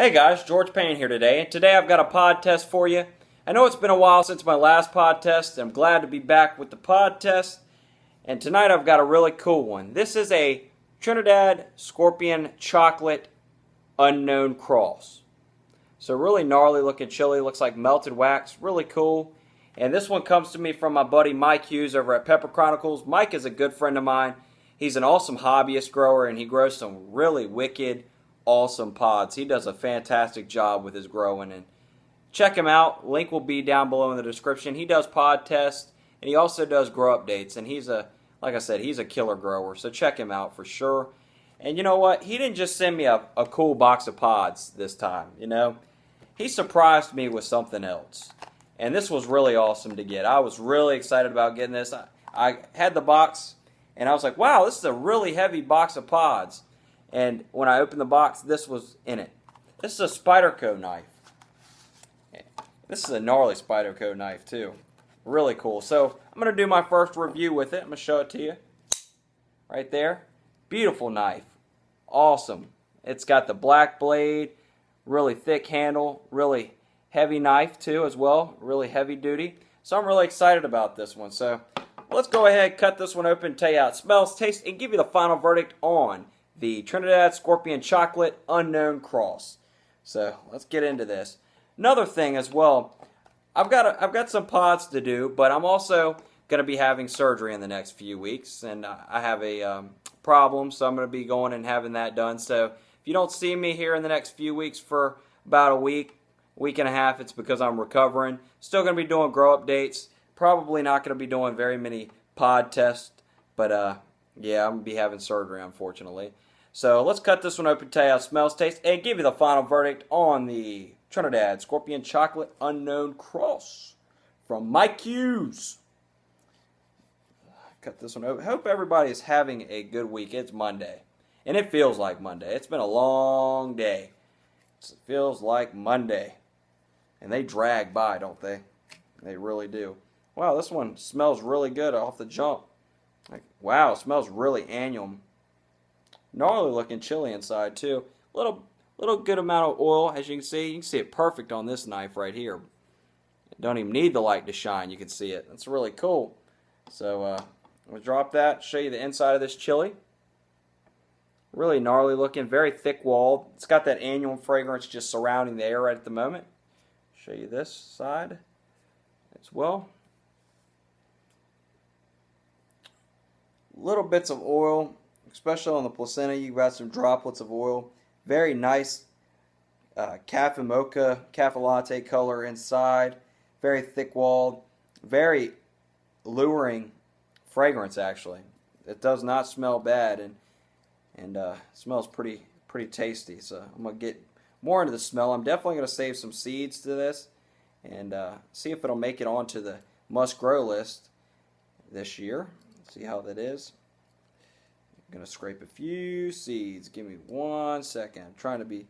Hey guys, George Payne here today, and today I've got a pod test for you. I know it's been a while since my last pod test, and I'm glad to be back with the pod test. And tonight I've got a really cool one. This is a Trinidad Scorpion Chocolate Unknown Cross. So really gnarly looking chili, looks like melted wax, really cool. And this one comes to me from my buddy Mike Hughes over at Pepper Chronicles. Mike is a good friend of mine. He's an awesome hobbyist grower, and he grows some really wicked, awesome pods. He does a fantastic job with his growing, and check him out. Link will be down below in the description. He does pod tests, and he also does grow updates, and like I said, he's a killer grower, so check him out for sure. And you know what? He didn't just send me a cool box of pods this time, He surprised me with something else, and this was really awesome to get. I was really excited about getting this. I had the box, and I was like, wow, this is a really heavy box of pods. And when I opened the box, this was in it. This is a Spyderco knife. This is a gnarly Spyderco knife too. Really cool. So I'm going to do my first review with it. I'm going to show it to you. Right there. Beautiful knife. Awesome. It's got the black blade, really thick handle, really heavy knife too as well. Really heavy duty. So I'm really excited about this one. So let's go ahead, cut this one open, tell you how it smells, tastes, and give you the final verdict on the Trinidad Scorpion Chocolate Unknown Cross. So let's get into this. Another thing as well, I've got some pods to do, but I'm also going to be having surgery in the next few weeks, and I have a problem, so I'm going to be going and having that done. So if you don't see me here in the next few weeks for about a week and a half, it's because I'm recovering. Still going to be doing grow updates. Probably not going to be doing very many pod tests, but yeah, I'm going to be having surgery, unfortunately. So let's cut this one open, tell you how it smells, tastes, and give you the final verdict on the Trinidad Scorpion Chocolate Unknown Cross from Mike Hughes. Cut this one open. Hope everybody is having a good week. It's Monday, and it feels like Monday. It's been a long day. It feels like Monday, and they drag by, don't they? They really do. Wow, this one smells really good off the jump. Wow, it smells really annual. Gnarly looking chili inside too. Little good amount of oil, as you can see. You can see it perfect on this knife right here. Don't even need the light to shine. You can see it. That's really cool. So I'm going to drop that, show you the inside of this chili. Really gnarly looking, very thick walled. It's got that annual fragrance just surrounding the air right at the moment. Show you this side as well. Little bits of oil, especially on the placenta. You've got some droplets of oil. Very nice cafe mocha, cafe latte color inside. Very thick walled. Very alluring fragrance, actually. It does not smell bad, and smells pretty tasty. So I'm going to get more into the smell. I'm definitely going to save some seeds to this and see if it'll make it onto the must grow list this year. See how that is. I'm going to scrape a few seeds. Give me 1 second. I'm trying to be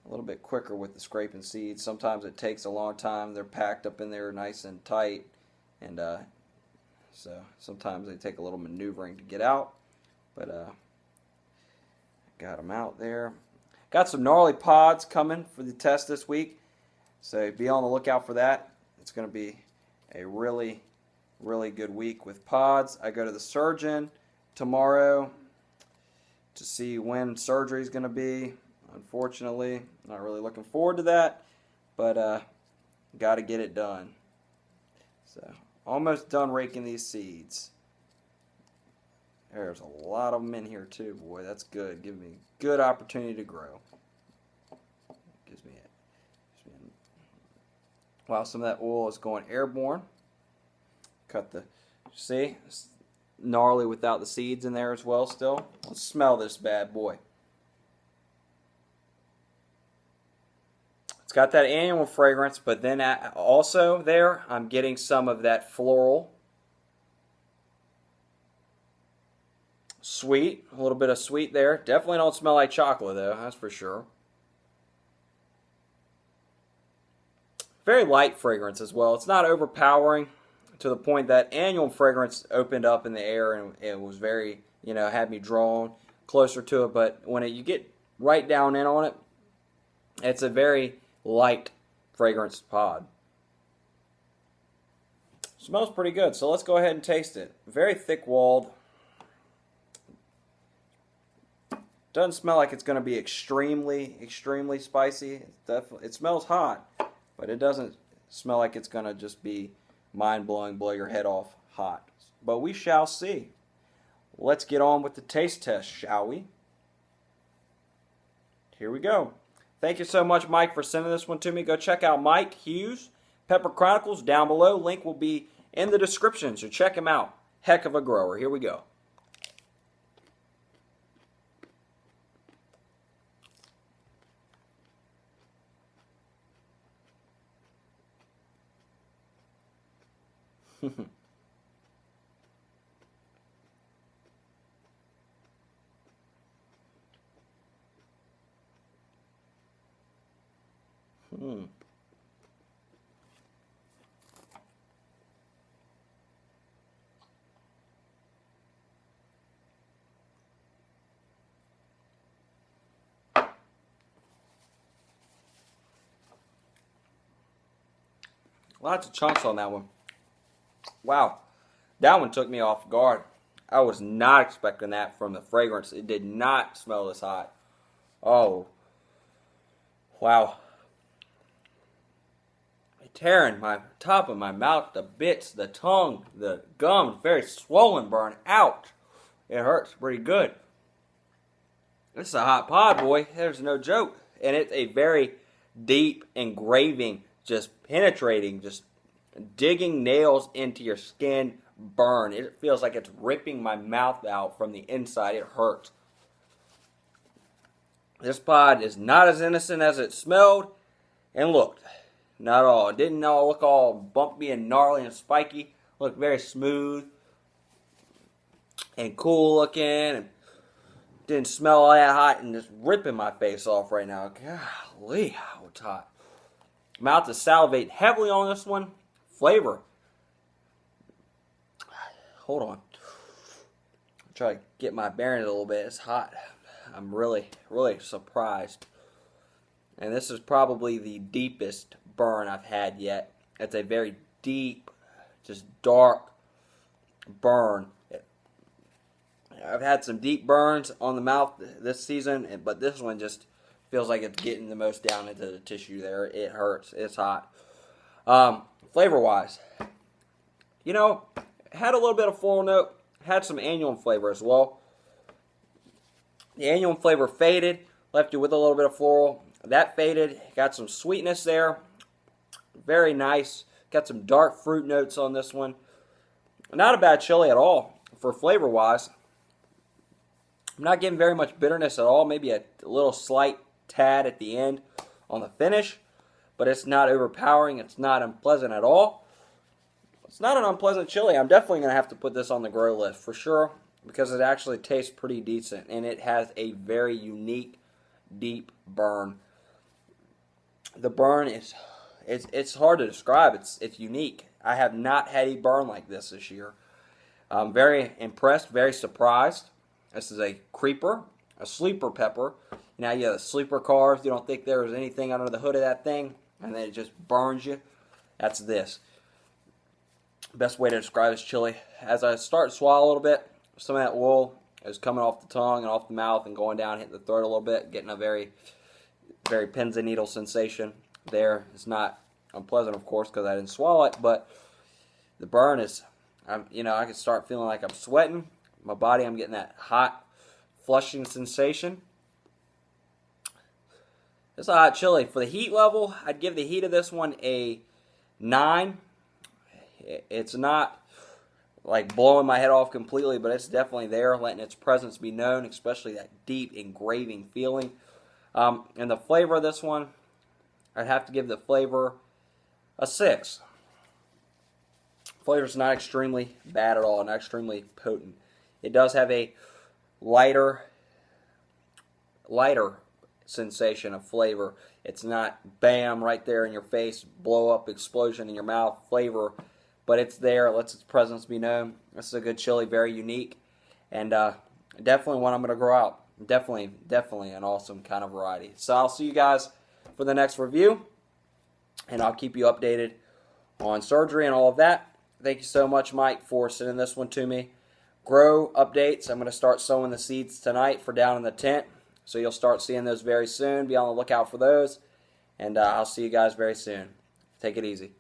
a little bit quicker with the scraping seeds. Sometimes it takes a long time. They're packed up in there nice and tight, and so sometimes they take a little maneuvering to get out, but got them out there. Got some gnarly pods coming for the test this week, so be on the lookout for that. It's going to be a really good week with pods. I go to the surgeon tomorrow to see when surgery is going to be. Unfortunately, not really looking forward to that, but got to get it done. So almost done raking these seeds. There's a lot of them in here too. Boy, that's good. Give me a good opportunity to grow. Gives me while some of that oil is going airborne. Cut the, see, it's gnarly without the seeds in there as well still. Let's smell this bad boy. It's got that annual fragrance, but then also there I'm getting some of that floral. Sweet, a little bit of sweet there. Definitely don't smell like chocolate though, that's for sure. Very light fragrance as well. It's not overpowering to the point that annual fragrance opened up in the air and it was very, had me drawn closer to it. But when you get right down in on it, It's a very light fragrance pod. Smells pretty good, so let's go ahead and taste it. Very thick-walled. Doesn't smell like it's going to be extremely, extremely spicy. It smells hot, but it doesn't smell like it's going to just be mind-blowing, blow your head off hot. But we shall see. Let's get on with the taste test, shall we? Here we go. Thank you so much, Mike, for sending this one to me. Go check out Mike Hughes, Pepper Chronicles, down below. Link will be in the description, so check him out. Heck of a grower. Here we go. Hmm. Lots of chunks on that one. Wow. That one took me off guard. I was not expecting that from the fragrance. It did not smell this hot. Oh. Wow. Tearing my top of my mouth, the bits, the tongue, the gums, very swollen burn. Ouch. It hurts pretty good. This is a hot pod, boy. There's no joke. And it's a very deep engraving, just penetrating, just digging nails into your skin burn. It feels like it's ripping my mouth out from the inside. It hurts. This pod is not as innocent as it smelled and looked. Not at all. It didn't all look all bumpy and gnarly and spiky. It looked very smooth and cool looking, and didn't smell all that hot and just ripping my face off right now. Golly, how it's hot. Mouth to salivate heavily on this one. Flavor. Hold on. Try to get my bearings a little bit. It's hot. I'm really, really surprised. And this is probably the deepest burn I've had yet. It's a very deep, just dark burn. I've had some deep burns on the mouth this season, but this one just feels like it's getting the most down into the tissue there. It hurts. It's hot. Flavor-wise, you know, had a little bit of floral note. Had some annual flavor as well. The annual flavor faded, left you with a little bit of floral. That faded. Got some sweetness there. Very nice. Got some dark fruit notes on this one. Not a bad chili at all for flavor-wise. I'm not getting very much bitterness at all. Maybe a little slight tad at the end on the finish. But it's not overpowering. It's not unpleasant at all. It's not an unpleasant chili. I'm definitely going to have to put this on the grow list for sure, because it actually tastes pretty decent. And it has a very unique, deep burn. The burn is... It's hard to describe. It's unique. I have not had a burn like this year. I'm very impressed, very surprised. This is a creeper, a sleeper pepper. Now you have sleeper cars. You don't think there was anything under the hood of that thing, and then it just burns you. That's this. Best way to describe this chili. As I start to swallow a little bit, some of that oil is coming off the tongue and off the mouth and going down, hitting the throat a little bit, getting a very, very pins and needles sensation. There, it's not unpleasant, of course, because I didn't swallow it, but the burn is, I can start feeling like I'm sweating. My body, I'm getting that hot, flushing sensation. It's a hot chili. For the heat level, I'd give the heat of this one a 9. It's not like blowing my head off completely, but it's definitely there, letting its presence be known, especially that deep engraving feeling. And the flavor of this one, I'd have to give the flavor a 6. Flavor's not extremely bad at all, not extremely potent. It does have a lighter sensation of flavor. It's not bam right there in your face, blow up explosion in your mouth flavor, but it's there, it lets its presence be known. This is a good chili, very unique, and definitely one I'm going to grow out. Definitely an awesome kind of variety. So I'll see you guys for the next review. And I'll keep you updated on surgery and all of that. Thank you so much, Mike, for sending this one to me. Grow updates. I'm going to start sowing the seeds tonight for down in the tent. So you'll start seeing those very soon. Be on the lookout for those. And I'll see you guys very soon. Take it easy.